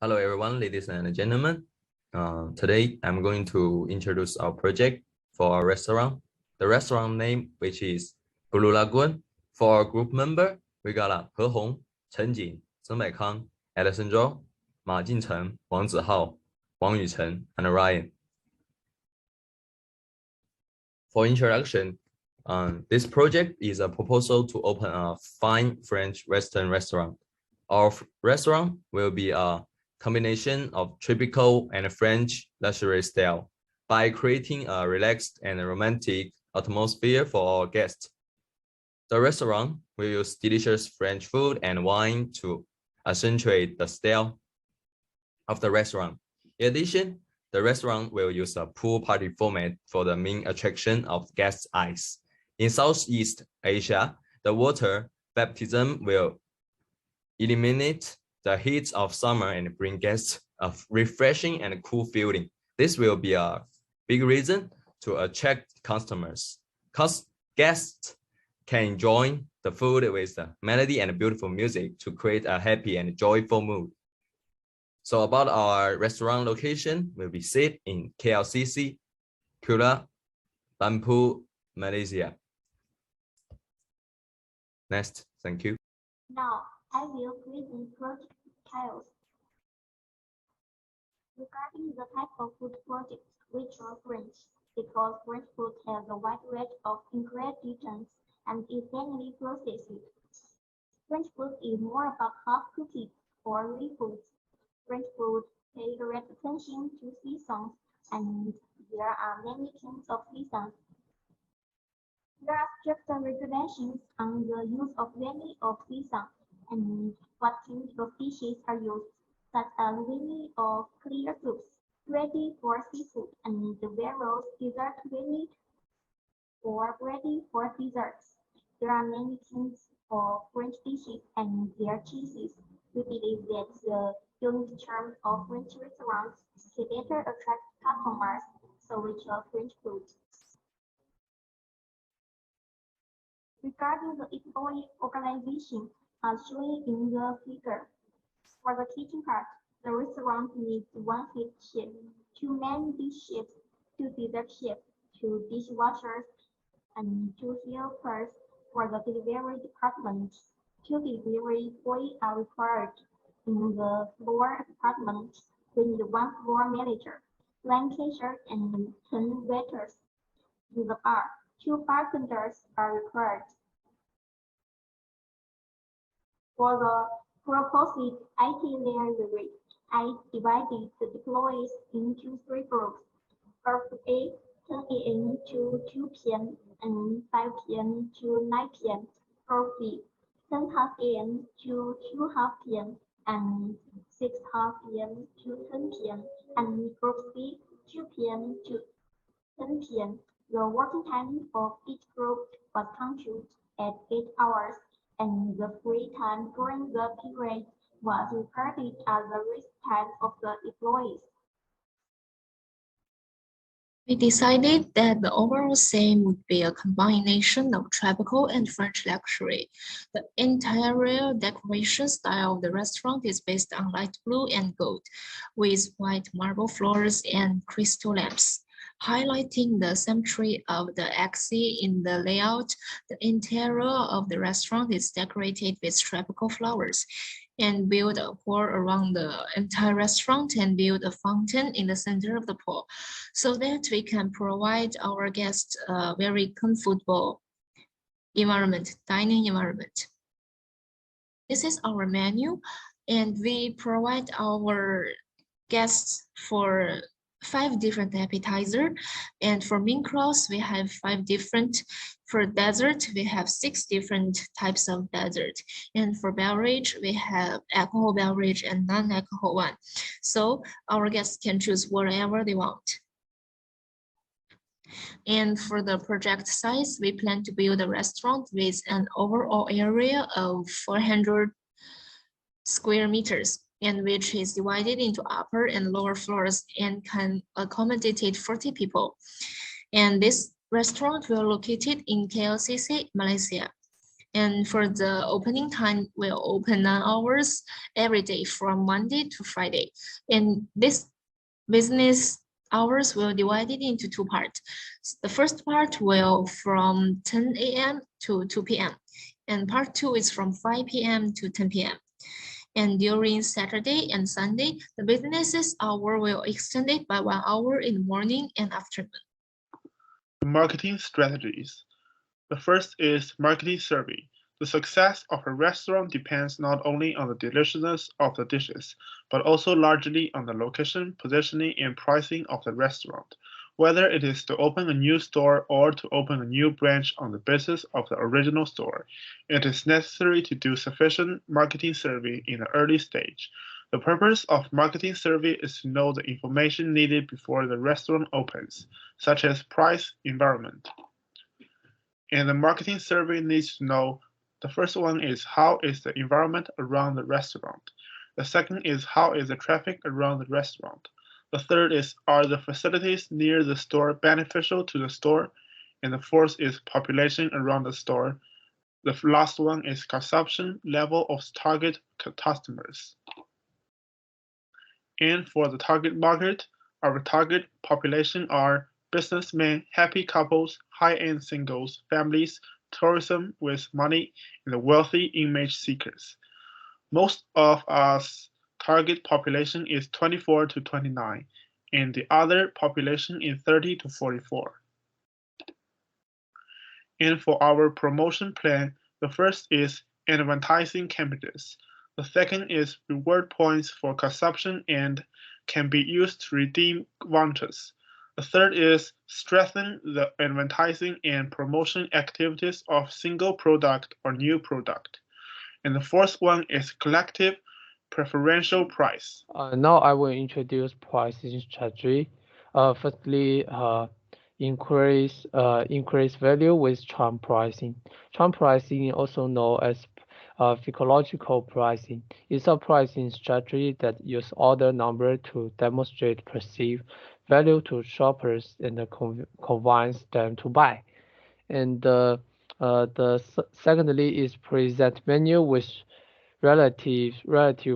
Hello, everyone, ladies and gentlemen. Today, I'm going to introduce our project for our restaurant. The restaurant name, which is Blue Lagoon. For our group member, we got He Hong, Chen Jing, Zheng Baikang, Edison Zhou, Ma Jincheng, Wang Zihao, Wang Yuchen, and Ryan. For introduction, this project is a proposal to open a fine French Western restaurant. Our restaurant will be a combination of tropical and French luxury style by creating a relaxed and romantic atmosphere for our guests. The restaurant will use delicious French food and wine to accentuate the style of the restaurant. In addition, the restaurant will use a pool party format for the main attraction of guests' eyes. In Southeast Asia, the water baptism will eliminate the heat of summer and bring guests a refreshing and cool feeling. This will be a big reason to attract customers. Guests can enjoy the food with the melody and beautiful music to create a happy and joyful mood. So about our restaurant location, will be set in KLCC, Kuala Lumpur, Malaysia. Next, thank you. Now, I will present project details. Regarding the type of food projects, we chose French because French food has a wide range of ingredients and is easily processed. French food is more about half-cooked or ready foods. French food pays great attention to seasons, and there are many kinds of seasons. There are strict regulations on the use of many of seasons and what kinds of dishes are used, such as many of clear soups, ready for seafood, and the various dessert ready or ready for desserts. There are many kinds of French dishes and their cheeses. We believe that the unique charm of French restaurants can better attract customers, so we chose French food. Regarding the employee organization, as shown in the figure, for the kitchen part, the restaurant needs one head chef, two main dish chefs, two dessert chefs, two dishwashers, and two helpers for the delivery department. Two delivery boys are required. In the floor department, we need one floor manager, one cashier, and 10 waiters. In the bar, two bartenders are required. For the proposed itinerary, I divided the employees into three groups. Group A, 10 a.m. to 2 p.m. and 5 p.m. to 9 p.m. Group B, 10:30 a.m. to 2:30 p.m. and 6:30 p.m. to 10 p.m. and Group C, 2 p.m. to 10 p.m. The working time of each group was computed at 8 hours, and the free time during the period was recorded as the rest time of the employees. We decided that the overall theme would be a combination of tropical and French luxury. The interior decoration style of the restaurant is based on light blue and gold, with white marble floors and crystal lamps. Highlighting the symmetry of the axis in the layout, the interior of the restaurant is decorated with tropical flowers, and build a pool around the entire restaurant and build a fountain in the center of the pool so that we can provide our guests a very comfortable environment, dining environment. This is our menu, and we provide our guests for 5 different appetizer, and for main course we have 5 different. For dessert we have 6 different types of dessert, and for beverage we have alcohol beverage and non-alcohol one, so our guests can choose whatever they want. And for the project size, we plan to build a restaurant with an overall area of 400 square meters, and which is divided into upper and lower floors and can accommodate 40 people. And this restaurant will located in KLCC, Malaysia. And for the opening time, we'll open 9 hours every day from Monday to Friday. And this business hours will divide it into 2 parts. The first part will from 10 a.m. to 2 p.m. And part 2 is from 5 p.m. to 10 p.m. And during Saturday and Sunday, the business hour will extend it by 1 hour in the morning and afternoon. Marketing strategies. The first is marketing survey. The success of a restaurant depends not only on the deliciousness of the dishes, but also largely on the location, positioning, and pricing of the restaurant. Whether it is to open a new store or to open a new branch on the basis of the original store, it is necessary to do sufficient marketing survey in the early stage. The purpose of marketing survey is to know the information needed before the restaurant opens, such as price, environment. And the marketing survey needs to know, the first one is how is the environment around the restaurant. The second is how is the traffic around the restaurant. The third is, are the facilities near the store beneficial to the store? And the fourth is population around the store. The last one is consumption level of target customers. And for the target market, our target population are businessmen, happy couples, high-end singles, families, tourism with money, and the wealthy image seekers. Most of us target population is 24 to 29, and the other population is 30 to 44. And for our promotion plan, the first is advertising campaigns. The second is reward points for consumption and can be used to redeem vouchers. The third is strengthen the advertising and promotion activities of single product or new product. And the fourth one is collective preferential price. Now I will introduce pricing strategy. Firstly, increase value with charm pricing. Charm pricing, also known as psychological pricing, is a pricing strategy that uses order number to demonstrate perceived value to shoppers and convince them to buy. And secondly is present menu with relative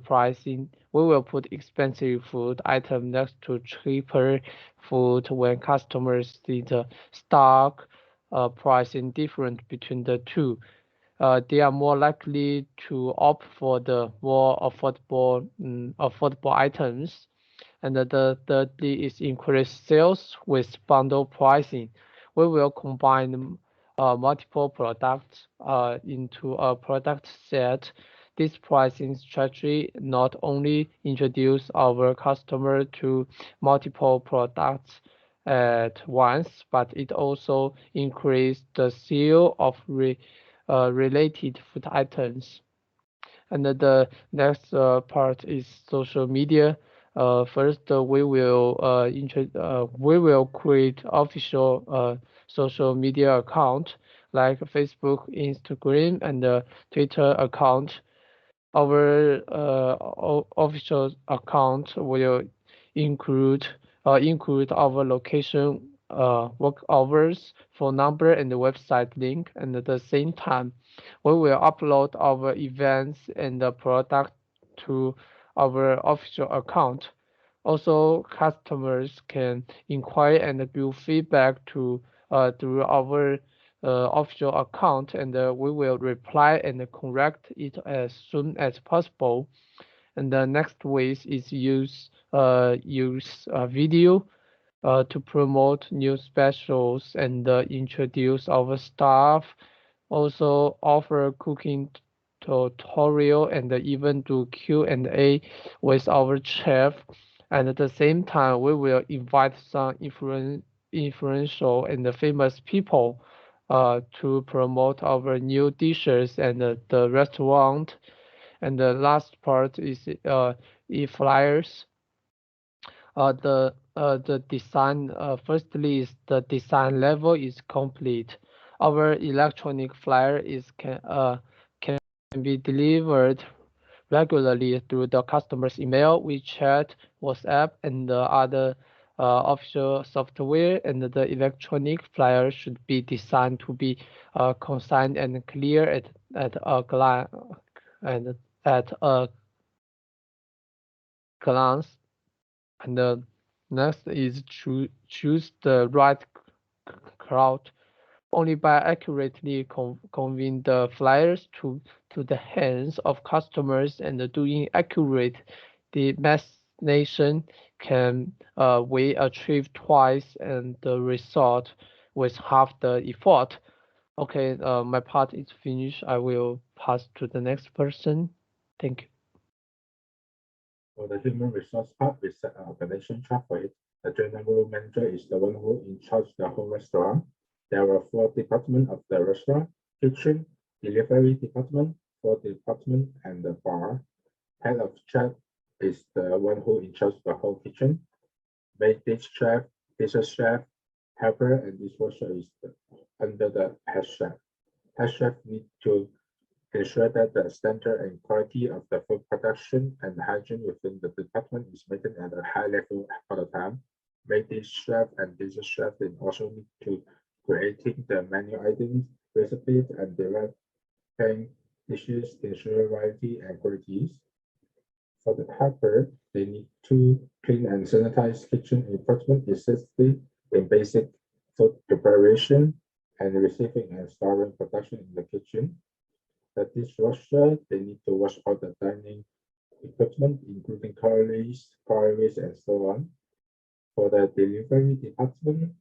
pricing. We will put expensive food item next to cheaper food when customers see the stock pricing different between the two. They are more likely to opt for the more affordable items. And the thirdly is increased sales with bundle pricing. We will combine multiple products into a product set. This pricing strategy not only introduce our customer to multiple products at once, but it also increase the sale of related food items. And the next part is social media. First, we will create official social media account like Facebook, Instagram, and Twitter account. Our official account will include our location, work hours, phone number, and the website link. And at the same time, we will upload our events and the product to our official account. Also, customers can inquire and give feedback to through our official account, and we will reply and correct it as soon as possible. And the next way is use video to promote new specials and introduce our staff. Also offer cooking tutorial and even do Q&A with our chef. And at the same time, we will invite some influential and famous people to promote our new dishes and the restaurant. And the last part is e-flyers. The design, firstly is the design level is complete. Our electronic flyer can be delivered regularly through the customer's email, WeChat, WhatsApp, and the other official software. And the electronic flyer should be designed to be concise and clear at a glance and at a glance. And the next is choose the right crowd. Only by accurately conveying the flyers to the hands of customers and doing accurate destination can we achieve twice and the result with half the effort. Okay, my part is finished. I will pass to the next person. Thank you. For the human resource part, we set an organization chart for it. The general manager is the one who in charge of the whole restaurant. There are 4 departments of the restaurant: kitchen, delivery department, 4 department, and the bar. Head of chef is the one who in charge of the whole kitchen. Main dish chef, dessert chef, helper, and dishwasher is under the head chef. Head chef need to ensure that the standard and quality of the food production and hygiene within the department is maintained at a high level all the time. Main dish chef and dessert chef then also need to creating the menu items, recipes, and developing dishes, ensure variety and qualities. For the helper, they need to clean and sanitize kitchen environment, assisting in basic food preparation and receiving and storing production in the kitchen. The dishwasher, they need to wash all the dining equipment, including cutlery, and so on. For the delivery department,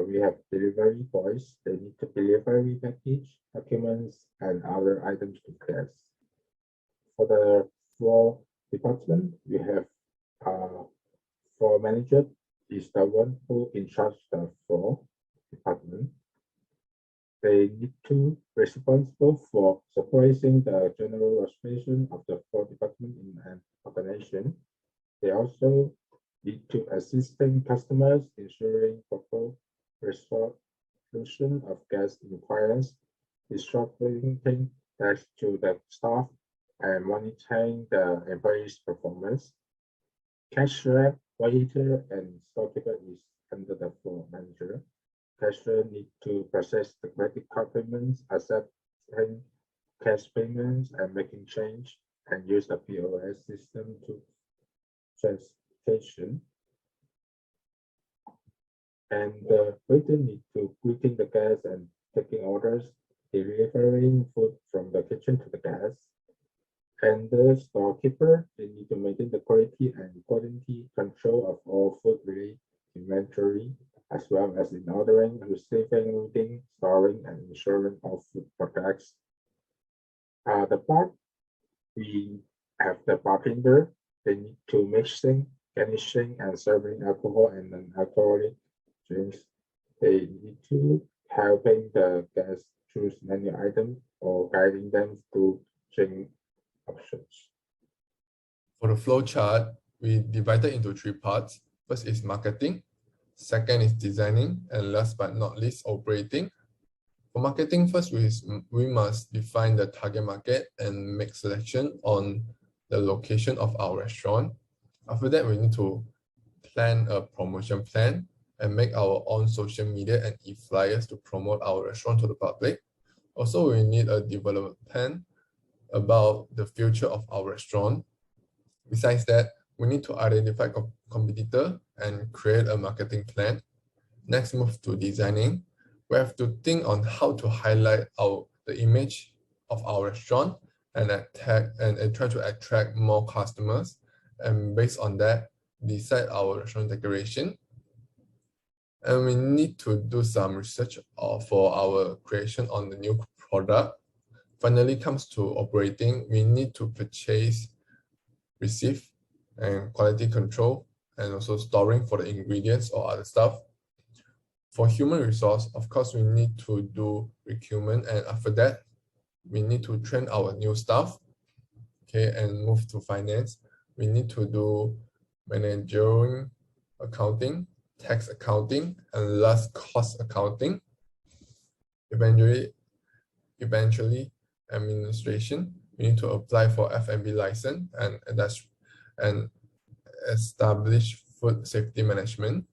we have delivery boys. They need to deliver package, documents, and other items to guests. For the floor department, we have floor manager is the one who in charge of the floor department. They need to responsible for supervising the general operation of the floor department in an organization. They also need to assisting customers, ensuring proper resolution of guest inquiries, distributing tasks to the staff, and monitoring the employees' performance. Cashier, waiter, and storekeeper is under the floor manager. Cashier need to process the credit card payments, accepting cash payments, and making change, and use the POS system to transaction. And the waiter need to greeting the guests and taking orders, delivering food from the kitchen to the guests. And the storekeeper, they need to maintain the quality and quantity control of all food-related inventory, as well as in ordering, receiving, routing, storing, and ensuring of food products. The bar, we have the bartender. They need to mixing, garnishing, and serving alcohol and non-alcoholic drinks. They need to helping the guests choose menu items or guiding them to drink options. For the flow chart, we divided into 3 parts. First is marketing, second is designing, and last but not least, operating. For marketing, first we must define the target market and make selection on the location of our restaurant. After that, we need to plan a promotion plan and make our own social media and e-flyers to promote our restaurant to the public. Also, we need a development plan about the future of our restaurant. Besides that, we need to identify competitor and create a marketing plan. Next, move to designing. We have to think on how to highlight the image of our restaurant and try to attract more customers. And based on that, decide our restaurant decoration. And we need to do some research for our creation on the new product. Finally, comes to operating, we need to purchase, receive, and quality control, and also storing for the ingredients or other stuff. For human resource, of course, we need to do recruitment, and after that, we need to train our new staff. Okay, and move to finance. We need to do managerial accounting, tax accounting, and last cost accounting. Eventually, administration. We need to apply for F&B license and establish food safety management.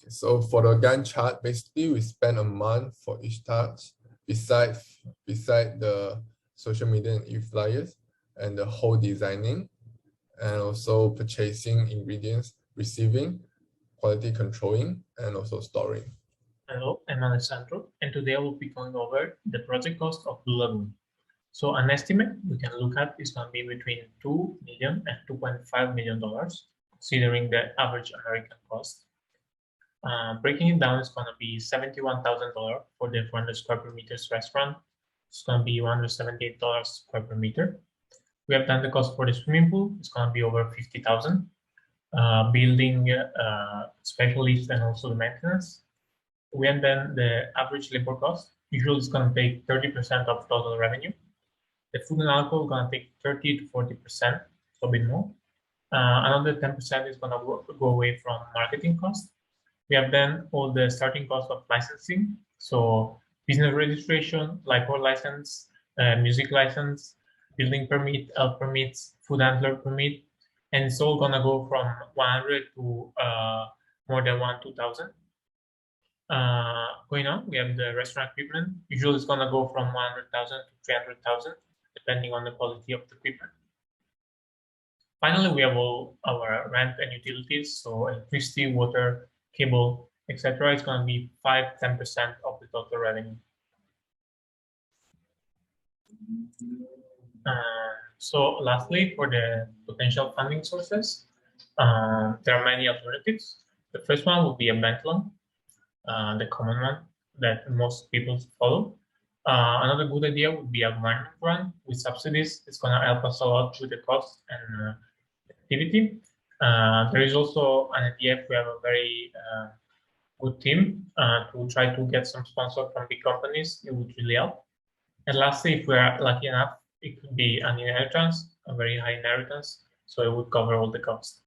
So for the Gantt chart, basically we spend a month for each task beside the social media and e-flyers and the whole designing and also purchasing ingredients, receiving, quality controlling, and also storing. Hello, I'm Alessandro, and today I will be going over the project cost of Blue Lagoon. So an estimate we can look at is going to be between $2 million and $2.5 million, considering the average American cost. Breaking it down, it's going to be $71,000 for the 400 square per meters restaurant. It's going to be $178 square per meter. We have done the cost for the swimming pool. It's going to be over $50,000. Building specialists and also the maintenance. We have then the average labor cost. Usually it's going to take 30% of total revenue. The food and alcohol is going to take 30 to 40%, so a bit more. Another 10% is going to go away from marketing costs. We have then all the starting costs of licensing. So business registration, liquor license, music license, building permit, health permits, food handler permit, and it's all gonna go from 100 to more than 2,000. Going on, we have the restaurant equipment. Usually it's gonna go from 100,000 to 300,000, depending on the quality of the equipment. Finally, we have all our rent and utilities, so electricity, water, cable, etc. It's gonna be 5–10% of the total revenue. So lastly, for the potential funding sources, there are many alternatives. The first one would be a bank loan, the common one that most people follow. Another good idea would be a government grant with subsidies. It's going to help us a lot with the cost and activity. There is also an idea if we have a very good team to try to get some sponsor from big companies. It would really help. And lastly, if we are lucky enough, it could be an inheritance, a very high inheritance, so it would cover all the costs.